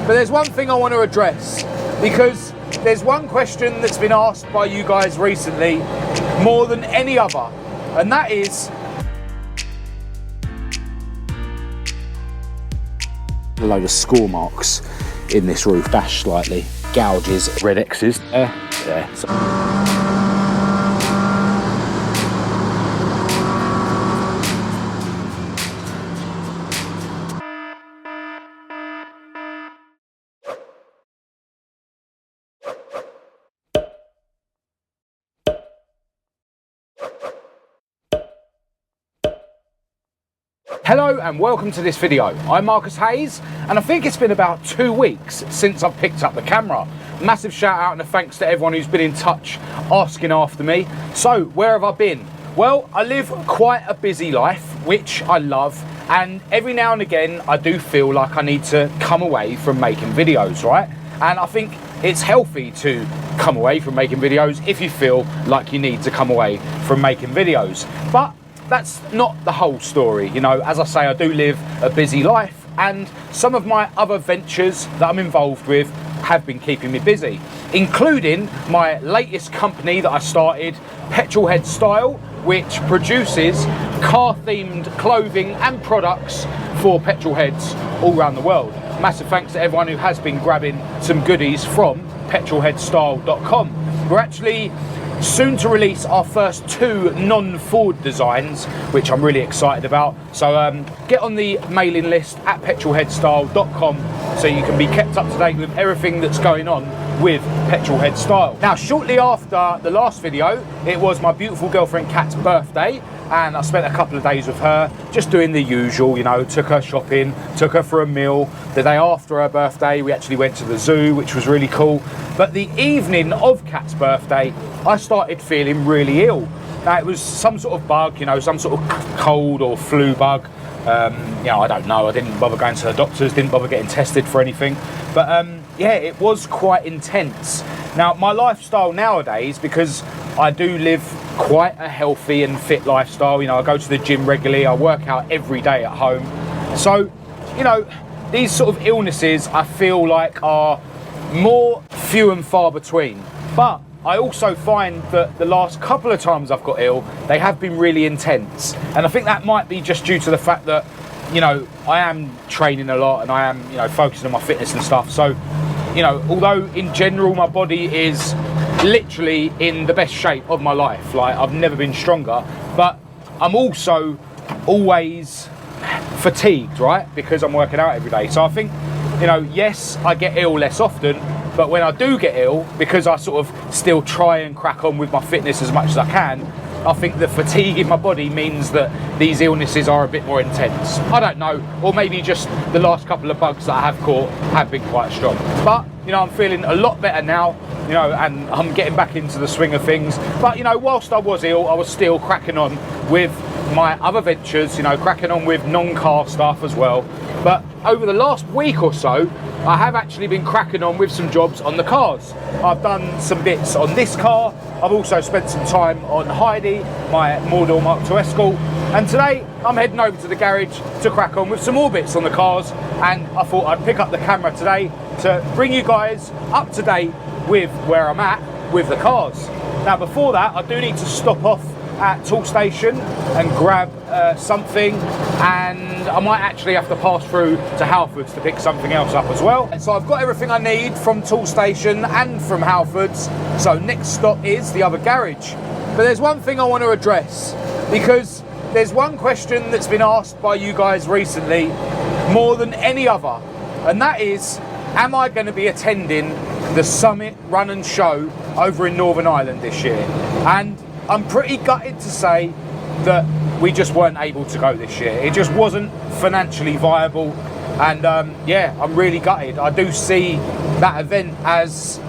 But there's one thing I want to address, because there's one question that's been asked by you guys recently more than any other, and that is a load of score marks in this roof, dashed slightly, gouges, red X's there. Hello and welcome to this video. I'm Marcus Hayes, and I think it's been about 2 weeks since I've picked up the camera. Massive shout out and a thanks to everyone who's been in touch asking after me. So where have I been? Well, I live quite a busy life, which I love, and every now and again I do feel like I need to come away from making videos, right? And I think it's healthy to come away from making videos if you feel like you need to come away from making videos. But that's not the whole story. You know, as I say, I do live a busy life, and some of my other ventures that I'm involved with have been keeping me busy, including my latest company that I started, Petrolhead Style, which produces car-themed clothing and products for petrolheads all around the world. Massive thanks to everyone who has been grabbing some goodies from petrolheadstyle.com. We're actually soon to release our first 2 non-Ford designs, which I'm really excited about. So get on the mailing list at petrolheadstyle.com so you can be kept up to date with everything that's going on with Petrolhead Style. Now, shortly after the last video, it was my beautiful girlfriend Kat's birthday, and I spent a couple of days with her just doing the usual, you know, took her shopping, took her for a meal. The day after her birthday, we actually went to the zoo, which was really cool. But the evening of Kat's birthday, I started feeling really ill. Now, it was some sort of bug, you know, some sort of cold or flu bug. You know, I don't know, I didn't bother going to the doctors, didn't bother getting tested for anything. But yeah, it was quite intense. Now, my lifestyle nowadays, because I do live quite a healthy and fit lifestyle, you know, I go to the gym regularly, I work out every day at home. So, you know, these sort of illnesses I feel like are more few and far between. But I also find that the last couple of times I've got ill, they have been really intense. And I think that might be just due to the fact that, you know, I am training a lot and I am, you know, focusing on my fitness and stuff. So, you know, although in general my body is literally in the best shape of my life, like I've never been stronger, but I'm also always fatigued, right? Because I'm working out every day. So I think, you know, yes, I get ill less often, but when I do get ill, because I sort of still try and crack on with my fitness as much as I can, I think the fatigue in my body means that these illnesses are a bit more intense. I don't know, or maybe just the last couple of bugs that I have caught have been quite strong. But, you know, I'm feeling a lot better now, you know, and I'm getting back into the swing of things. But, you know, whilst I was ill, I was still cracking on with my other ventures, you know, cracking on with non-car stuff as well. But over the last week or so, I have actually been cracking on with some jobs on the cars. I've done some bits on this car. I've also spent some time on Heidi, my Mordor Mark II Escort. And today I'm heading over to the garage to crack on with some more bits on the cars. And I thought I'd pick up the camera today to bring you guys up to date with where I'm at with the cars. Now, before that, I do need to stop off at Toolstation and grab something, and I might actually have to pass through to Halfords to pick something else up as well. And so I've got everything I need from Toolstation and from Halfords, so next stop is the other garage. But there's one thing I want to address, because there's one question that's been asked by you guys recently more than any other, and that is, am I going to be attending the Summit Run and Show over in Northern Ireland this year? And I'm pretty gutted to say that we just weren't able to go this year. It just wasn't financially viable, and yeah, I'm really gutted. I do see that event as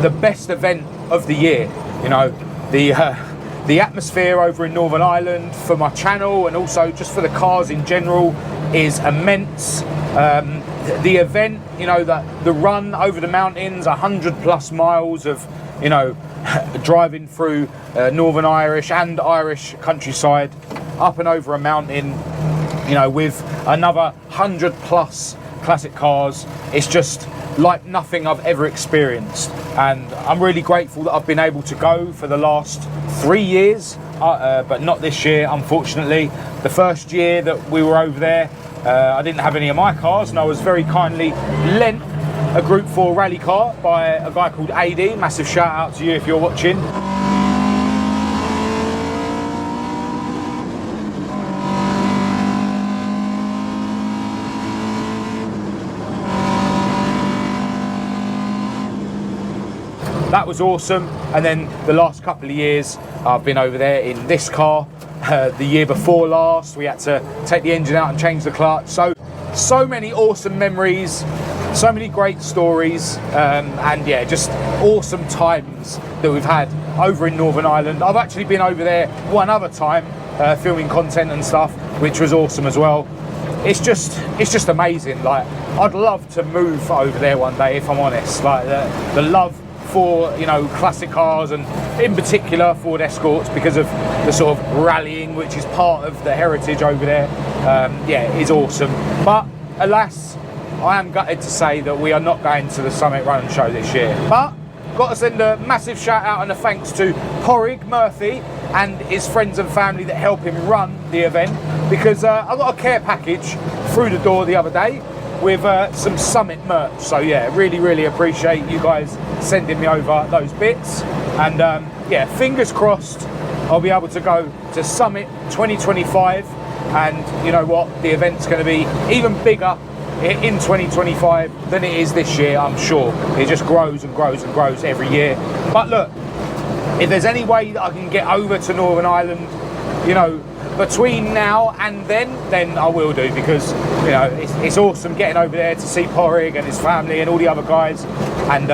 the best event of the year. You know, the atmosphere over in Northern Ireland for my channel, and also just for the cars in general, is immense. The event, you know, the run over the mountains, 100+ miles of, you know, driving through Northern Irish and Irish countryside, up and over a mountain, you know, with another 100+ classic cars. It's just like nothing I've ever experienced, and I'm really grateful that I've been able to go for the last 3 years, but not this year, unfortunately. The first year that we were over there, I didn't have any of my cars, and I was very kindly lent a Group 4 rally car by a guy called AD. Massive shout out to you if you're watching. That was awesome. And then the last couple of years I've been over there in this car. The year before last we had to take the engine out and change the clutch. So many awesome memories, so many great stories, and yeah, just awesome times that we've had over in Northern Ireland. I've actually been over there one other time filming content and stuff, which was awesome as well. It's just amazing. Like, I'd love to move over there one day, if I'm honest. Like the love for, you know, classic cars, and in particular Ford Escorts, because of the sort of rallying which is part of the heritage over there. Yeah, is awesome. But alas, I am gutted to say that we are not going to the Summit Run and Show this year. But got to send a massive shout out and a thanks to Porrig Murphy and his friends and family that help him run the event, because I got a care package through the door the other day with some Summit merch. So yeah, really appreciate you guys sending me over those bits, and yeah, fingers crossed I'll be able to go to Summit 2025, and you know what, the event's going to be even bigger in 2025 than it is this year, I'm sure. It just grows and grows and grows every year. But look, if there's any way that I can get over to Northern Ireland, you know, between now and then I will do, because you know it's awesome getting over there to see Porrig and his family and all the other guys, and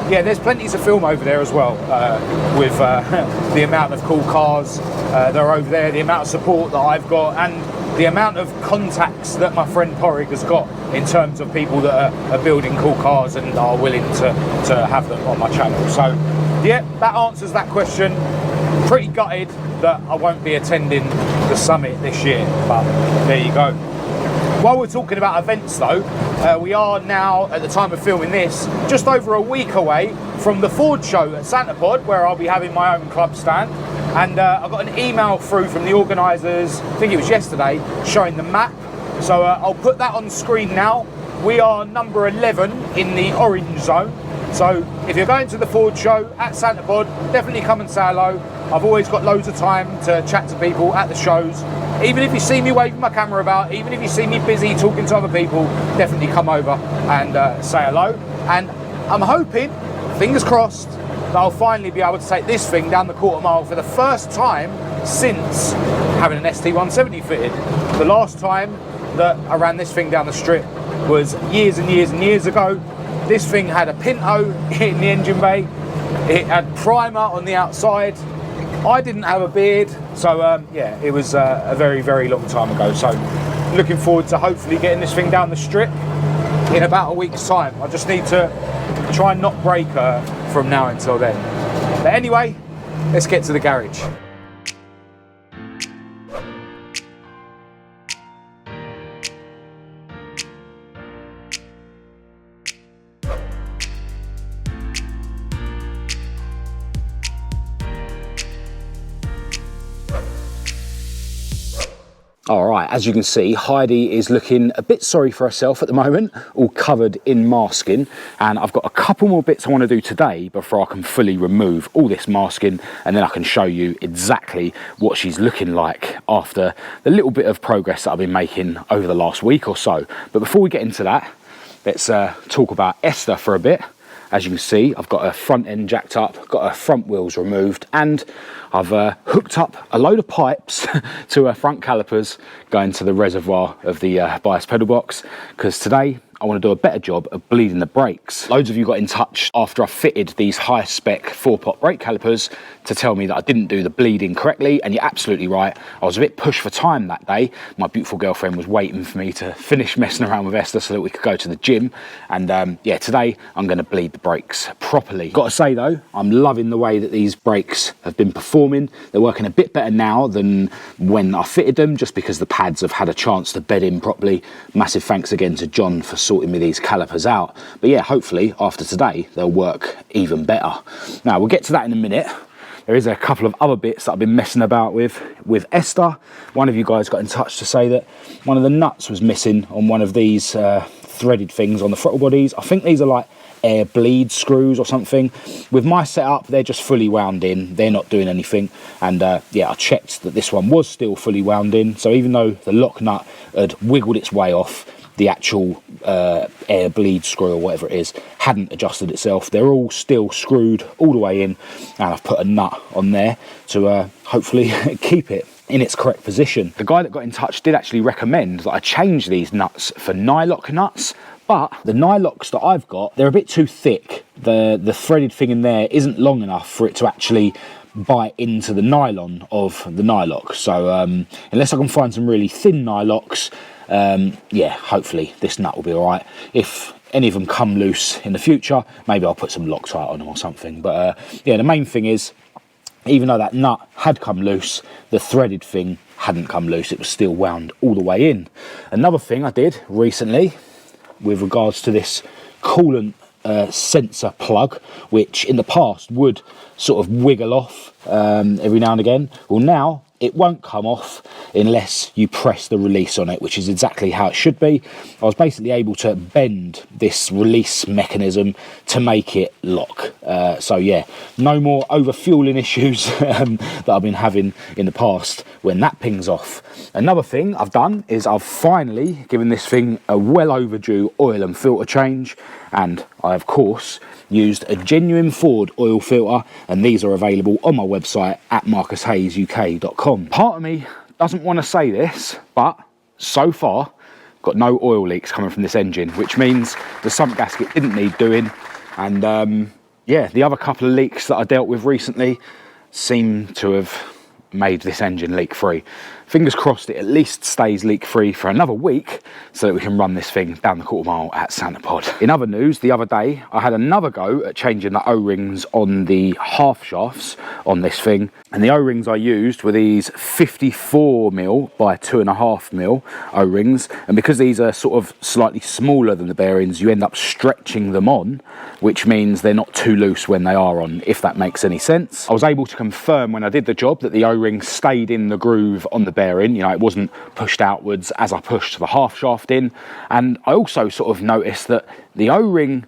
yeah, there's plenty to film over there as well, with the amount of cool cars that are over there, the amount of support that I've got, and the amount of contacts that my friend Porrig has got in terms of people that are building cool cars and are willing to have them on my channel. So yeah, that answers that question. Pretty gutted that I won't be attending the Summit this year, but there you go. While we're talking about events though, we are now, at the time of filming this, just over a week away from the Ford show at Santapod, where I'll be having my own club stand. And I got an email through from the organisers, I think it was yesterday, showing the map. So I'll put that on screen now. We are number 11 in the orange zone. So if you're going to the Ford show at Santapod, definitely come and say hello. I've always got loads of time to chat to people at the shows. Even if you see me waving my camera about, even if you see me busy talking to other people, definitely come over and say hello. And I'm hoping, fingers crossed, that I'll finally be able to take this thing down the quarter mile for the first time since having an ST170 fitted. The last time that I ran this thing down the strip was years and years and years ago. This thing had a Pinto in the engine bay. It had primer on the outside. I didn't have a beard, so yeah, it was a very long time ago. So looking forward to hopefully getting this thing down the strip in about a week's time. I just need to try and not break her from now until then. But anyway, let's get to the garage. All right, as you can see, Heidi is looking a bit sorry for herself at the moment, all covered in masking. And I've got a couple more bits I want to do today before I can fully remove all this masking, and then I can show you exactly what she's looking like after the little bit of progress that I've been making over the last week or so. But before we get into that, let's talk about Esther for a bit. As you can see, I've got her front end jacked up, got her front wheels removed, and I've hooked up a load of pipes to her front calipers going to the reservoir of the bias pedal box, because today I I want to do a better job of bleeding the brakes. Loads of you got in touch after I fitted these high spec 4-pot brake calipers to tell me that I didn't do the bleeding correctly, and you're absolutely right. I was a bit pushed for time that day. My beautiful girlfriend was waiting for me to finish messing around with Esther so that we could go to the gym, and yeah, today I'm going to bleed the brakes properly. Got to say though, I'm loving the way that these brakes have been performing. They're working a bit better now than when I fitted them, just because the pads have had a chance to bed in properly. Massive thanks again to John for sorting me these calipers out. But yeah, hopefully after today they'll work even better. Now we'll get to that in a minute. There is a couple of other bits that I've been messing about with Esther. One of you guys got in touch to say that one of the nuts was missing on one of these threaded things on the throttle bodies. I think these are like air bleed screws or something. With my setup, they're just fully wound in. They're not doing anything. And yeah, I checked that this one was still fully wound in. So even though the lock nut had wiggled its way off, the actual air bleed screw or whatever it is hadn't adjusted itself. They're all still screwed all the way in, and I've put a nut on there to hopefully keep it in its correct position. The guy that got in touch did actually recommend that I change these nuts for nylock nuts, but the nylocks that I've got, they're a bit too thick. The threaded thing in there isn't long enough for it to actually bite into the nylon of the nylock. So unless I can find some really thin nylocks, yeah, hopefully this nut will be all right. If any of them come loose in the future, maybe I'll put some Loctite on them or something. But yeah, the main thing is, even though that nut had come loose, the threaded thing hadn't come loose. It was still wound all the way in. Another thing I did recently with regards to this coolant sensor plug, which in the past would sort of wiggle off every now and again, well now it won't come off unless you press the release on it, which is exactly how it should be. I was basically able to bend this release mechanism to make it lock. So yeah, no more overfueling issues that I've been having in the past when that pings off. Another thing I've done is I've finally given this thing a well overdue oil and filter change, and I of course used a genuine Ford oil filter, and these are available on my website at marcushayesuk.com. Part of me doesn't want to say this, but so far got no oil leaks coming from this engine, which means the sump gasket didn't need doing, and yeah, the other couple of leaks that I dealt with recently seem to have made this engine leak free. Fingers crossed it at least stays leak free for another week so that we can run this thing down the quarter mile at Santa Pod. In other news, the other day I had another go at changing the O-rings on the half shafts on this thing, and the O-rings I used were these 54mm by 2.5mm O-rings, and because these are sort of slightly smaller than the bearings, you end up stretching them on, which means they're not too loose when they are on, if that makes any sense. I was able to confirm when I did the job that the O-ring stayed in the groove on the bearing, you know, it wasn't pushed outwards as I pushed the half shaft in. And I also sort of noticed that the O-ring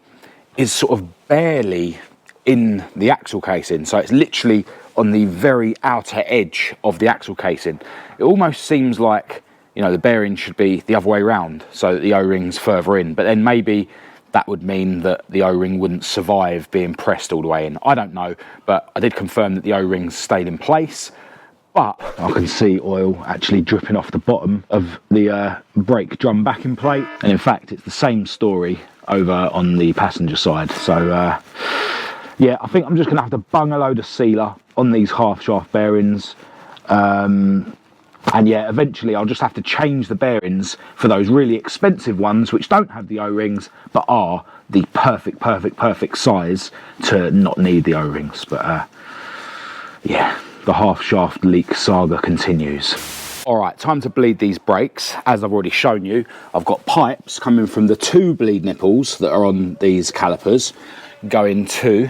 is sort of barely in the axle casing, so it's literally on the very outer edge of the axle casing. It almost seems like, you know, the bearing should be the other way around, so that the O-ring's further in, but then maybe that would mean that the O-ring wouldn't survive being pressed all the way in. I don't know, but I did confirm that the O-rings stayed in place. But I can see oil actually dripping off the bottom of the brake drum backing plate, and in fact it's the same story over on the passenger side. So yeah, I think I'm just gonna have to bung a load of sealer on these half shaft bearings, and yeah, eventually I'll just have to change the bearings for those really expensive ones which don't have the O-rings but are the perfect size to not need the O-rings. But yeah, the half shaft leak saga continues. All right, time to bleed these brakes. As I've already shown you, I've got pipes coming from the 2 bleed nipples that are on these calipers going to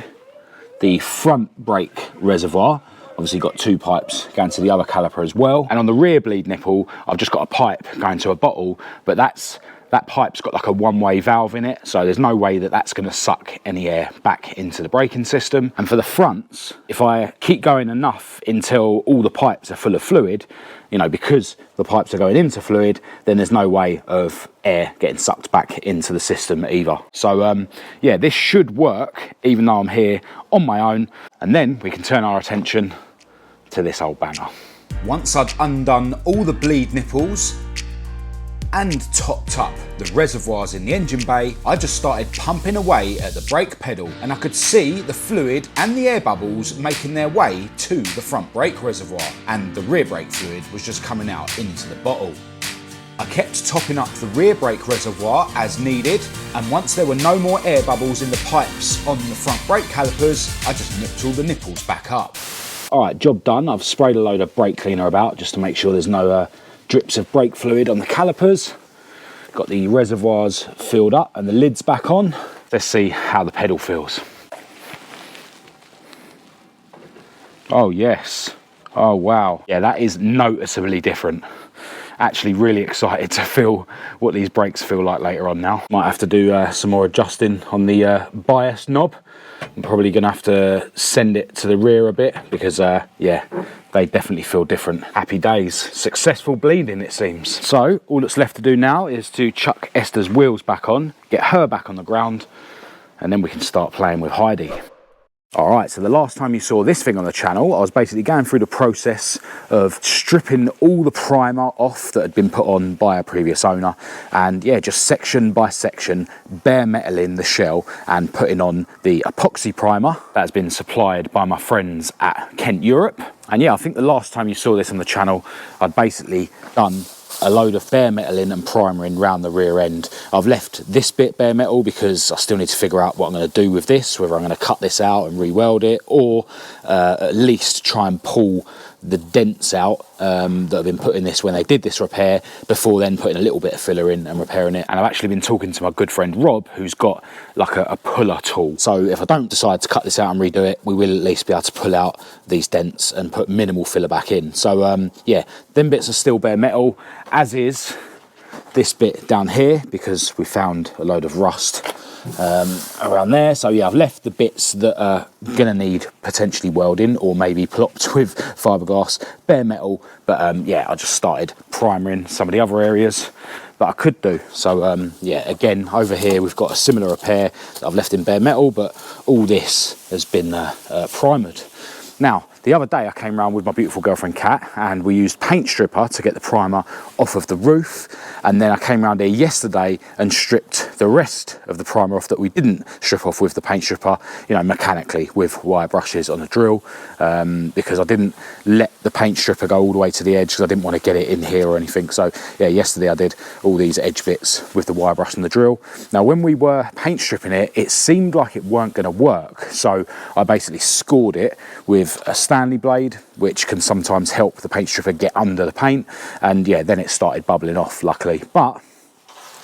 the front brake reservoir. Obviously got 2 pipes going to the other caliper as well. And on the rear bleed nipple, I've just got a pipe going to a bottle, but that pipe's got like a one-way valve in it, so there's no way that that's going to suck any air back into the braking system. And for the fronts, if I keep going enough until all the pipes are full of fluid, you know, because the pipes are going into fluid, then there's no way of air getting sucked back into the system either. So yeah, this should work even though I'm here on my own, and then we can turn our attention to this old banger. Once I'd undone all the bleed nipples, and topped up the reservoirs in the engine bay, I just started pumping away at the brake pedal, and I could see the fluid and the air bubbles making their way to the front brake reservoir, and the rear brake fluid was just coming out into the bottle. I kept topping up the rear brake reservoir as needed, and once there were no more air bubbles in the pipes on the front brake calipers, I just nipped all the nipples back up. Alright, job done. I've sprayed a load of brake cleaner about just to make sure there's no drips of brake fluid on the calipers. Got the reservoirs filled up and the lids back on. Let's see how the pedal feels. Oh yes. Oh wow. Yeah, that is noticeably different. Actually really excited to feel what these brakes feel like later on now. Might have to do some more adjusting on the bias knob. I'm probably gonna have to send it to the rear a bit because yeah, they definitely feel different. Happy days. Successful bleeding, it seems. So all that's left to do now is to chuck Esther's wheels back on, get her back on the ground, and then we can start playing with Heidi. Alright, so the last time you saw this thing on the channel, I was basically going through the process of stripping all the primer off that had been put on by a previous owner, and yeah, just section by section, bare metaling the shell and putting on the epoxy primer that has been supplied by my friends at Kent Europe. And yeah, I think the last time you saw this on the channel, I'd basically done a load of bare metaling and primering round the rear end. I've left this bit bare metal because I still need to figure out what I'm going to do with this, whether I'm going to cut this out and re-weld it, or at least try and pull the dents out that have been put in this when they did this repair, before then putting a little bit of filler in and repairing it. And I've actually been talking to my good friend Rob, who's got like a puller tool. So if I don't decide to cut this out and redo it, we will at least be able to pull out these dents and put minimal filler back in. So yeah, them bits are still bare metal, as is this bit down here, because we found a load of rust around there. So yeah, I've left the bits that are gonna need potentially welding or maybe plopped with fiberglass bare metal, but yeah, I just started primering some of the other areas that I could do. So yeah, again, over here we've got a similar repair that I've left in bare metal, but all this has been primered. Now, the other day I came around with my beautiful girlfriend Kat, and we used paint stripper to get the primer off of the roof, and then I came around here yesterday and stripped the rest of the primer off that we didn't strip off with the paint stripper, you know, mechanically with wire brushes on a drill, because I didn't let the paint stripper go all the way to the edge because I didn't want to get it in here or anything. So yeah, yesterday I did all these edge bits with the wire brush and the drill. Now when we were paint stripping it, it seemed like it weren't going to work, so I basically scored it with a Stanley blade, which can sometimes help the paint stripper get under the paint, and yeah, then it started bubbling off, luckily. But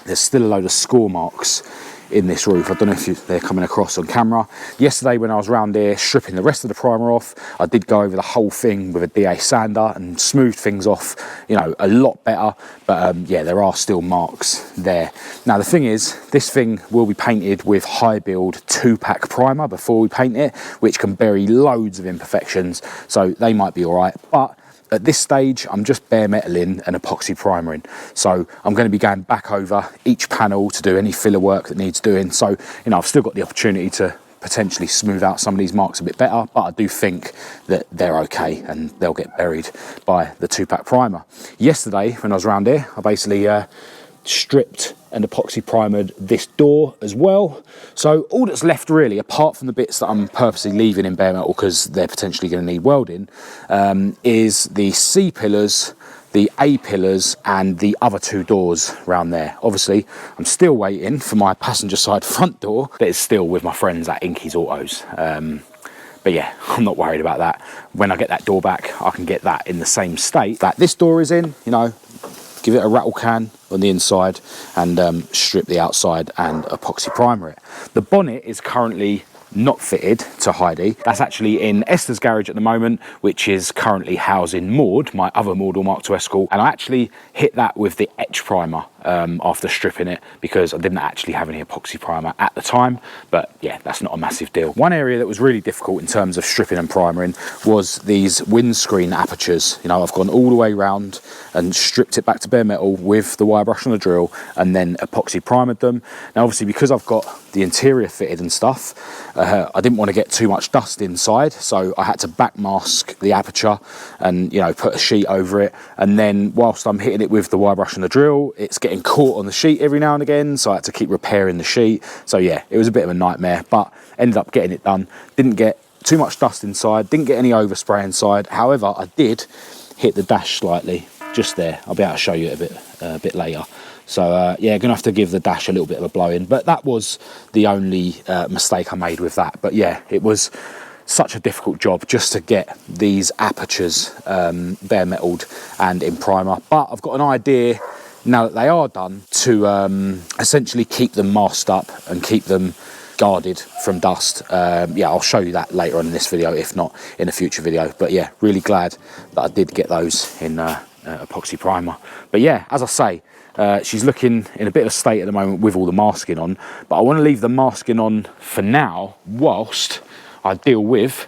there's still a load of score marks in this roof. I don't know if they're coming across on camera. Yesterday when I was around here stripping the rest of the primer off, I did go over the whole thing with a DA sander and smoothed things off, you know, a lot better. But yeah, there are still marks there. Now the thing is, this thing will be painted with high build 2-pack primer before we paint it, which can bury loads of imperfections, so they might be all right. But at this stage, I'm just bare metaling and epoxy primering. So I'm going to be going back over each panel to do any filler work that needs doing. So, you know, I've still got the opportunity to potentially smooth out some of these marks a bit better, but I do think that they're okay and they'll get buried by the 2-pack primer. Yesterday, when I was around here, I basically stripped and epoxy primered this door as well. So all that's left really, apart from the bits that I'm purposely leaving in bare metal because they're potentially going to need welding, is the C pillars, the A pillars, and the other 2 doors around there. Obviously, I'm still waiting for my passenger side front door that is still with my friends at Inky's Autos. But yeah, I'm not worried about that. When I get that door back, I can get that in the same state that this door is in, you know, give it a rattle can on the inside and strip the outside and epoxy primer it. The bonnet is currently not fitted to Heidi. That's actually in Esther's garage at the moment, which is currently housing Maud, my other Maud Mark II Escort, and I actually hit that with the etch primer after stripping it because I didn't actually have any epoxy primer at the time. But yeah, that's not a massive deal. One area that was really difficult in terms of stripping and primering was these windscreen apertures. You know, I've gone all the way around and stripped it back to bare metal with the wire brush and the drill, and then epoxy primered them. Now obviously, because I've got the interior fitted and stuff, I didn't want to get too much dust inside, so I had to back mask the aperture and, you know, put a sheet over it. And then whilst I'm hitting it with the wire brush and the drill, it's getting caught on the sheet every now and again, so I had to keep repairing the sheet. So yeah, it was a bit of a nightmare, but ended up getting it done. Didn't get too much dust inside, didn't get any overspray inside. However, I did hit the dash slightly, just there. I'll be able to show you it a bit later. So yeah, gonna have to give the dash a little bit of a blow in, but that was the only mistake I made with that. But yeah, it was such a difficult job just to get these apertures bare metalled and in primer. But I've got an idea now that they are done to essentially keep them masked up and keep them guarded from dust. Yeah, I'll show you that later on in this video, if not in a future video. But yeah, really glad that I did get those in epoxy primer. But yeah, as I say, she's looking in a bit of a state at the moment with all the masking on, but I want to leave the masking on for now whilst I deal with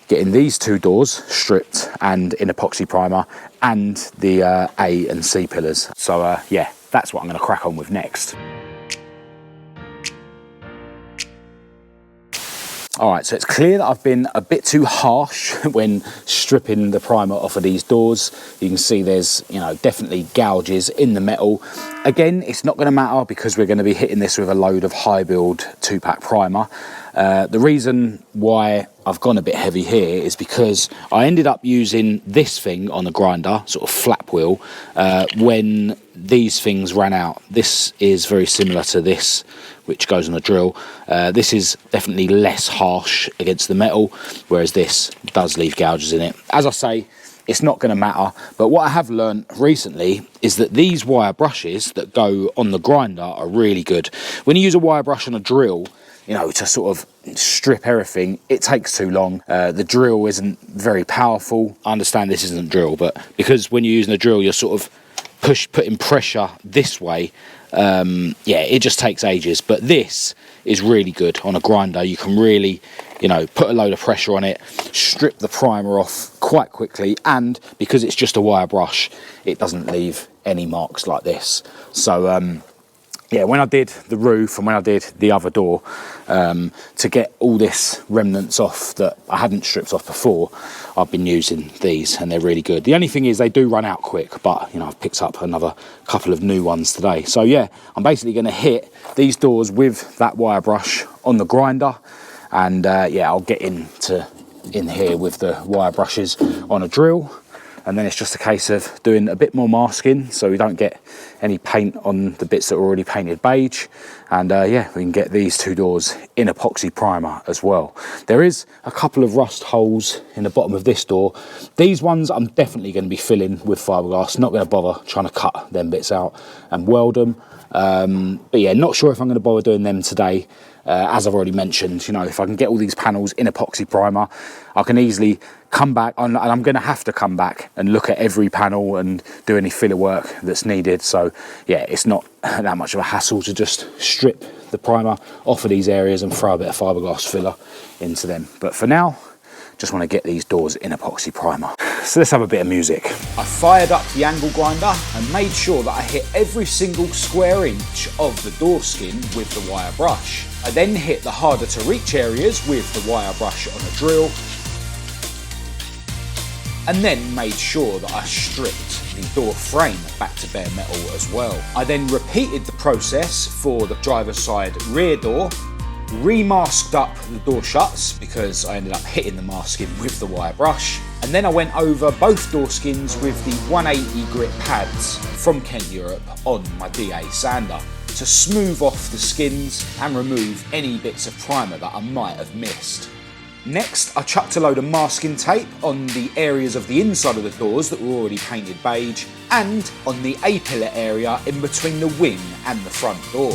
getting these two doors stripped and in epoxy primer and the A and C pillars. So yeah, that's what I'm going to crack on with next. All right, so it's clear that I've been a bit too harsh when stripping the primer off of these doors. You can see there's, you know, definitely gouges in the metal. Again, it's not going to matter because we're going to be hitting this with a load of high build 2-pack primer. The reason why I've gone a bit heavy here is because I ended up using this thing on the grinder, sort of flap wheel, when these things ran out. This is very similar to this, which goes on the drill. This is definitely less harsh against the metal, whereas this does leave gouges in it. As I say, it's not going to matter, but what I have learned recently is that these wire brushes that go on the grinder are really good. When you use a wire brush on a drill, you know, to sort of strip everything, it takes too long. The drill isn't very powerful. I understand this isn't a drill, but because when you're using a drill, you're sort of putting pressure this way, yeah, it just takes ages. But this is really good on a grinder. You can really, you know, put a load of pressure on it, strip the primer off quite quickly, and because it's just a wire brush, it doesn't leave any marks like this. So yeah, when I did the roof and when I did the other door, to get all this remnants off that I hadn't stripped off before, I've been using these and they're really good. The only thing is they do run out quick, but you know, I've picked up another couple of new ones today. So yeah, I'm basically going to hit these doors with that wire brush on the grinder, and yeah, I'll get in here with the wire brushes on a drill. And then it's just a case of doing a bit more masking so we don't get any paint on the bits that are already painted beige. And yeah, we can get these two doors in epoxy primer as well. There is a couple of rust holes in the bottom of this door. These ones I'm definitely going to be filling with fiberglass. Not going to bother trying to cut them bits out and weld them. But yeah, not sure if I'm going to bother doing them today. As I've already mentioned, you know, if I can get all these panels in epoxy primer, I can easily come back, and I'm going to have to come back and look at every panel and do any filler work that's needed. So yeah, it's not that much of a hassle to just strip the primer off of these areas and throw a bit of fiberglass filler into them. But for now, just want to get these doors in epoxy primer. So let's have a bit of music. I fired up the angle grinder and made sure that I hit every single square inch of the door skin with the wire brush. I then hit the harder to reach areas with the wire brush on a drill, and then made sure that I stripped the door frame back to bare metal as well. I then repeated the process for the driver's side rear door, remasked up the door shuts because I ended up hitting the masking with the wire brush, and then I went over both door skins with the 180 grit pads from Kent Europe on my DA sander to smooth off the skins and remove any bits of primer that I might have missed. Next, I chucked a load of masking tape on the areas of the inside of the doors that were already painted beige and on the A-pillar area in between the wing and the front door.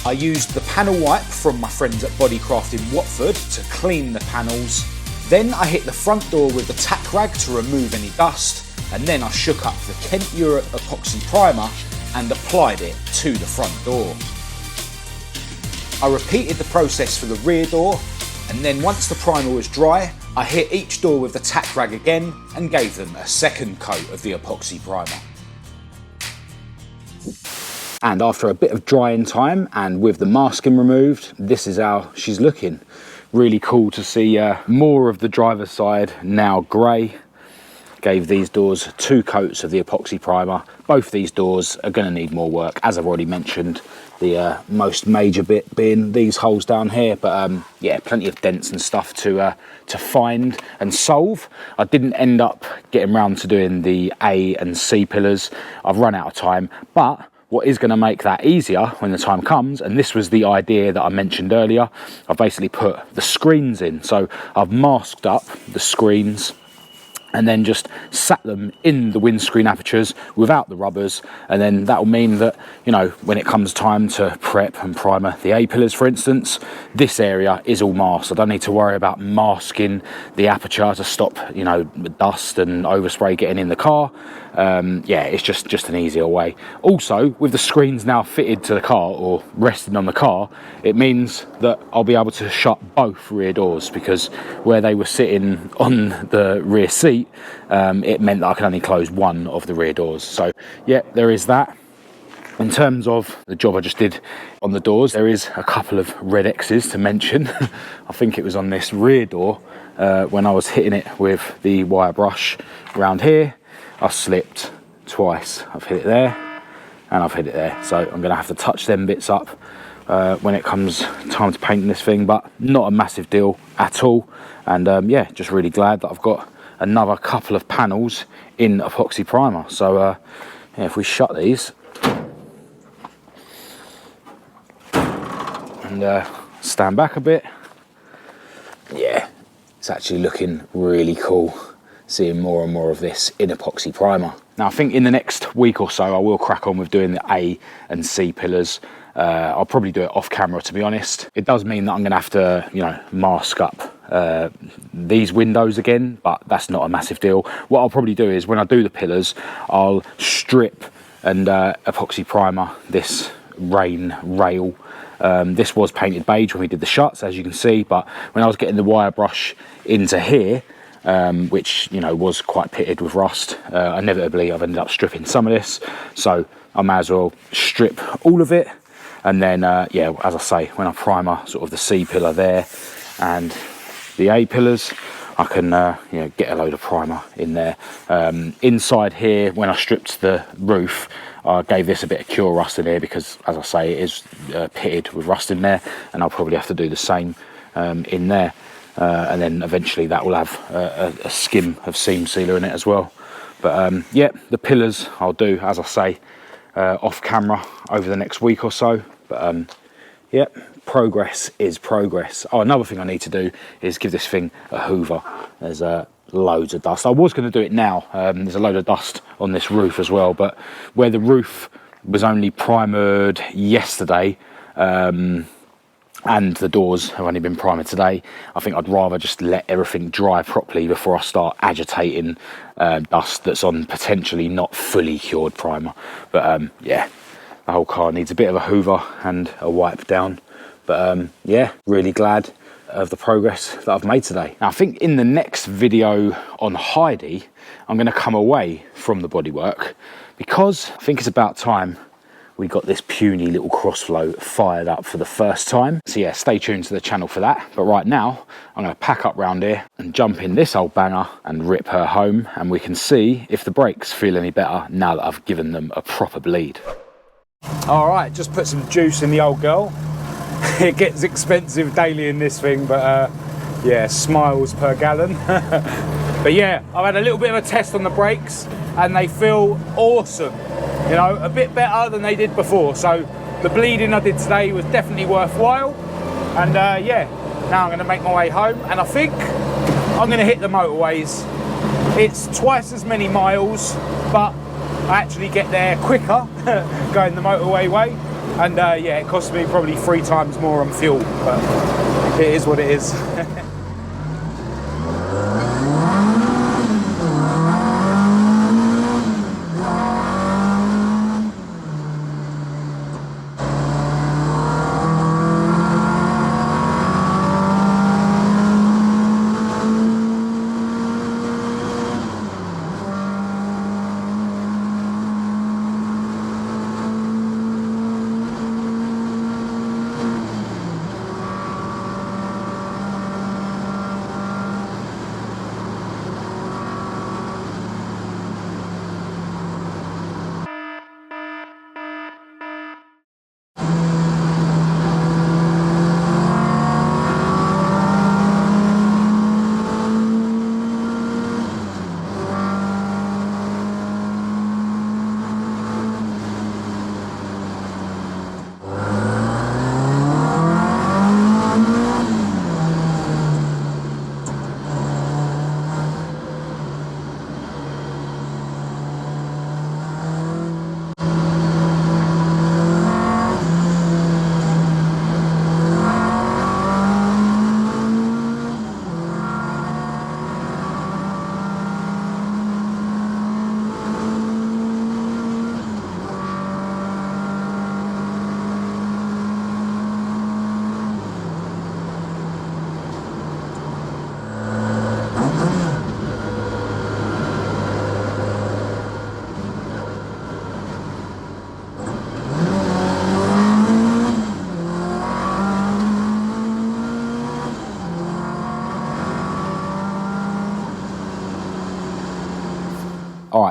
I used the panel wipe from my friends at BODICRAFT in Watford to clean the panels. Then I hit the front door with the tack rag to remove any dust, and then I shook up the Kent Europe epoxy primer and applied it to the front door. I repeated the process for the rear door, and then once the primer was dry, I hit each door with the tack rag again and gave them a second coat of the epoxy primer. And after a bit of drying time and with the masking removed, this is how she's looking. Really cool to see more of the driver's side now grey. Gave these doors 2 coats of the epoxy primer. Both these doors are going to need more work, as I've already mentioned. The most major bit being these holes down here, but yeah, plenty of dents and stuff to find and solve. I didn't end up getting round to doing the A and C pillars. I've run out of time, but what is going to make that easier when the time comes, and this was the idea that I mentioned earlier, I've basically put the screens in. So I've masked up the screens and then just sat them in the windscreen apertures without the rubbers, and then that will mean that, you know, when it comes time to prep and primer the A-pillars, for instance, this area is all masked. I don't need to worry about masking the aperture to stop, you know, dust and overspray getting in the car. Yeah, it's just an easier way. Also, with the screens now fitted to the car or resting on the car, it means that I'll be able to shut both rear doors, because where they were sitting on the rear seat, it meant that I could only close one of the rear doors. So yeah, there is that. In terms of the job I just did on the doors, there is a couple of red X's to mention. I think it was on this rear door when I was hitting it with the wire brush around here. I slipped twice. I've hit it there and I've hit it there. So I'm going to have to touch them bits up when it comes time to painting this thing, but not a massive deal at all. And yeah, just really glad that I've got another couple of panels in epoxy primer. So yeah, if we shut these and stand back a bit, yeah, it's actually looking really cool, seeing more and more of this in epoxy primer. Now I think in the next week or so I will crack on with doing the A and C pillars. I'll probably do it off camera, to be honest. It does mean that I'm gonna have to, you know, mask up these windows again, but that's not a massive deal. What I'll probably do is when I do the pillars, I'll strip and epoxy primer this rail. This was painted beige when we did the shuts, as you can see, but when I was getting the wire brush into here, which, you know, was quite pitted with rust, inevitably I've ended up stripping some of this, so I may as well strip all of it. And then yeah, as I say, when I primer sort of the C pillar there and the A pillars, I can you know, get a load of primer in there. Inside here, when I stripped the roof, I gave this a bit of cure rust in here because, as I say, it is pitted with rust in there, and I'll probably have to do the same in there. And then eventually that will have a skim of seam sealer in it as well. But yeah, the pillars I'll do, as I say, off camera over the next week or so. But yeah, progress is progress. Oh, another thing I need to do is give this thing a hoover. There's loads of dust. I was going to do it now. There's a load of dust on this roof as well, but where the roof was only primered yesterday, and the doors have only been primed today, I think I'd rather just let everything dry properly before I start agitating dust that's on potentially not fully cured primer. But yeah, the whole car needs a bit of a hoover and a wipe down. But yeah, really glad of the progress that I've made today. Now I think in the next video on Heidi, I'm going to come away from the bodywork, because I think it's about time we got this puny little crossflow fired up for the first time. So yeah, stay tuned to the channel for that. But right now, I'm going to pack up round here and jump in this old banger and rip her home, and we can see if the brakes feel any better now that I've given them a proper bleed. All right, just put some juice in the old girl. It gets expensive daily in this thing, but yeah, smiles per gallon. But yeah, I've had a little bit of a test on the brakes and they feel awesome. You know, a bit better than they did before. So the bleeding I did today was definitely worthwhile. And yeah, now I'm gonna make my way home, and I think I'm gonna hit the motorways. It's twice as many miles, but I actually get there quicker going the motorway way. And yeah, it costs me probably 3 times more on fuel, but it is what it is.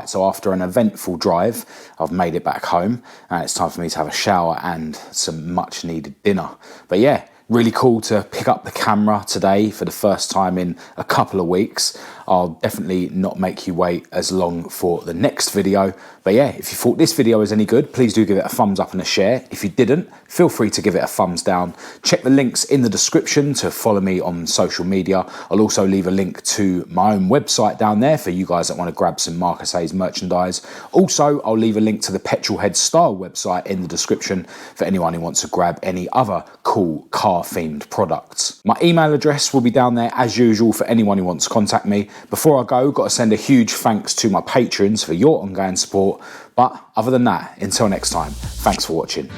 Right, so after an eventful drive, I've made it back home and it's time for me to have a shower and some much needed dinner. But yeah, really cool to pick up the camera today for the first time in a couple of weeks. I'll definitely not make you wait as long for the next video. But yeah, if you thought this video was any good, please do give it a thumbs up and a share. If you didn't, feel free to give it a thumbs down. Check the links in the description to follow me on social media. I'll also leave a link to my own website down there for you guys that want to grab some Marcus Hayes merchandise. Also, I'll leave a link to the Petrolhead Style website in the description for anyone who wants to grab any other cool car themed products. My email address will be down there as usual for anyone who wants to contact me. Before I go, got to send a huge thanks to my patrons for your ongoing support. But other than that, until next time, thanks for watching.